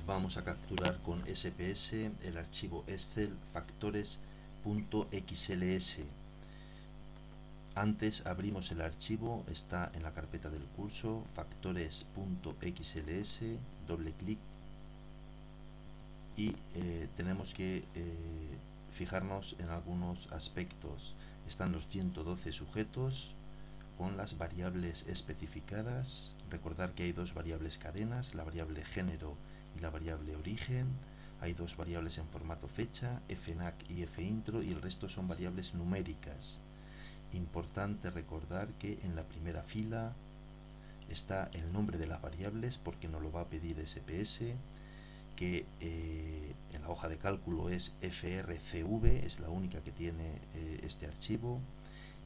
vamos a capturar con SPS el archivo Excel factores.xls. Antes abrimos el archivo, está en la carpeta del curso, factores.xls, doble clic y tenemos que fijarnos en algunos aspectos. Están los 112 sujetos con las variables especificadas. Recordar que hay dos variables cadenas, la variable género y la variable origen. Hay dos variables en formato fecha, fnac y fintro, y el resto son variables numéricas. Importante recordar que en la primera fila está el nombre de las variables porque nos lo va a pedir SPS, que en la hoja de cálculo es frcv, es la única que tiene este archivo,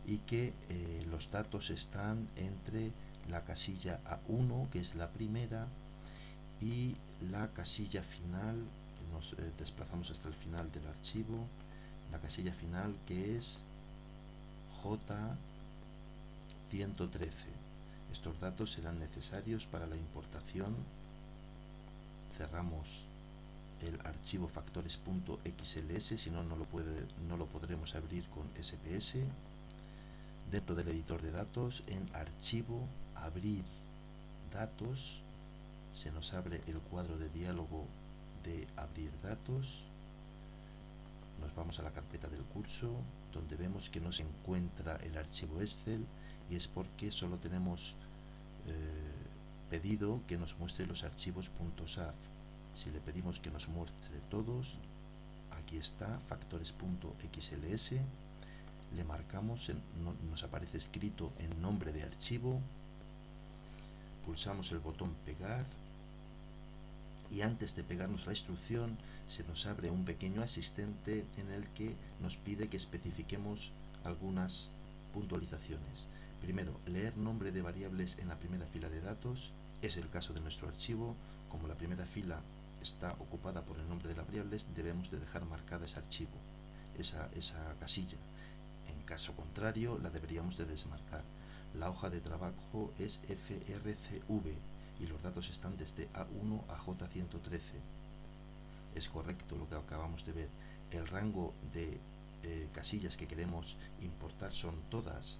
y que los datos están entre la casilla A1, que es la primera, y la casilla final, que nos desplazamos hasta el final del archivo, la casilla final que es J113. Estos datos serán necesarios para la importación. Cerramos el archivo factores.xls, si no, no lo podremos abrir con SPS. Dentro del editor de datos, en archivo, abrir datos, se nos abre el cuadro de diálogo de abrir datos. Nos vamos a la carpeta del curso, donde vemos que no se encuentra el archivo Excel, y es porque solo tenemos pedido que nos muestre los archivos .saf. Si le pedimos que nos muestre todos, aquí está, factores.xls, le marcamos, nos aparece escrito en nombre de archivo, pulsamos el botón pegar, y antes de pegarnos la instrucción se nos abre un pequeño asistente en el que nos pide que especifiquemos algunas puntualizaciones. Primero, leer nombre de variables en la primera fila de datos. Es el caso de nuestro archivo. Como la primera fila está ocupada por el nombre de las variables, debemos de dejar marcada ese archivo, esa casilla. En caso contrario, la deberíamos de desmarcar. La hoja de trabajo es frcv y los datos están desde A1 a J113. Es correcto lo que acabamos de ver. El rango de casillas que queremos importar son todas.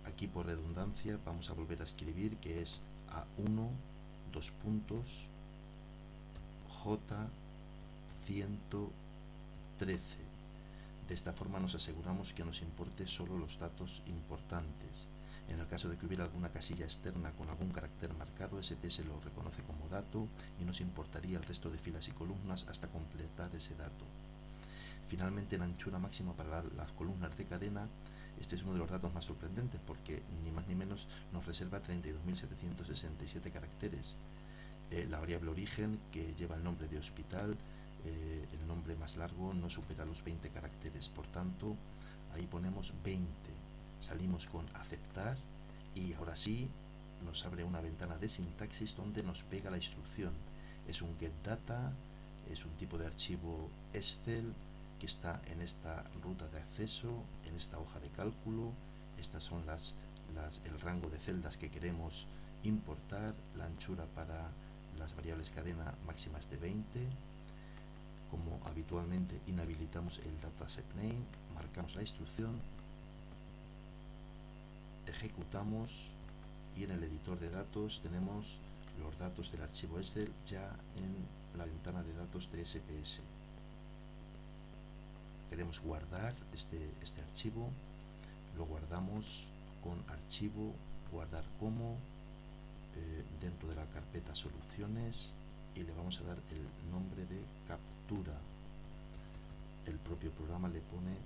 Aquí, por redundancia, vamos a volver a escribir que es A1, dos puntos, J113. De esta forma nos aseguramos que nos importe solo los datos importantes. En el caso de que hubiera alguna casilla externa con algún carácter marcado, SPS lo reconoce como dato y nos importaría el resto de filas y columnas hasta completar ese dato. Finalmente, en anchura máxima para las columnas de cadena, este es uno de los datos más sorprendentes porque ni más ni menos nos reserva 32.767 caracteres. La variable origen, que lleva el nombre de hospital, el nombre más largo no supera los 20 caracteres, por tanto ahí ponemos 20. Salimos con aceptar y ahora sí nos abre una ventana de sintaxis donde nos pega la instrucción. Es un getData, es un tipo de archivo Excel que está en esta ruta de acceso, en esta hoja de cálculo. Estas son el rango de celdas que queremos importar, la anchura para las variables cadena máximas de 20. Como habitualmente inhabilitamos el dataset name, marcamos la instrucción, ejecutamos y en el editor de datos tenemos los datos del archivo Excel ya en la ventana de datos de SPS. Queremos guardar este archivo, lo guardamos con archivo, guardar como, dentro de la carpeta soluciones, y le vamos a dar el nombre de captura. El propio programa le pone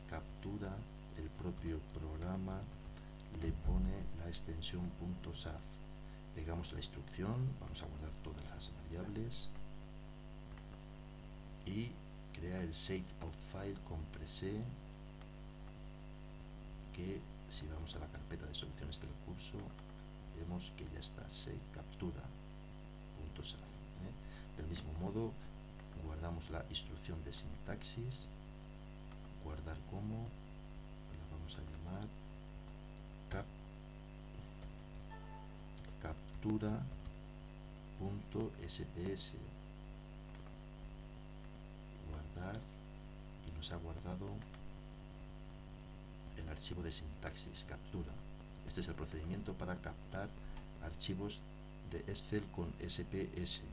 captura, el propio programa le pone la extensión .saf. Pegamos la instrucción, vamos a guardar todas las variables y crea el save out file con prese, que si vamos a la carpeta de soluciones del curso vemos que ya está, se captura .saf. Del mismo modo, guardamos la instrucción de sintaxis, guardar como, la vamos a llamar captura captura.sps, guardar, y nos ha guardado el archivo de sintaxis, captura. Este es el procedimiento para captar archivos de Excel con SPS.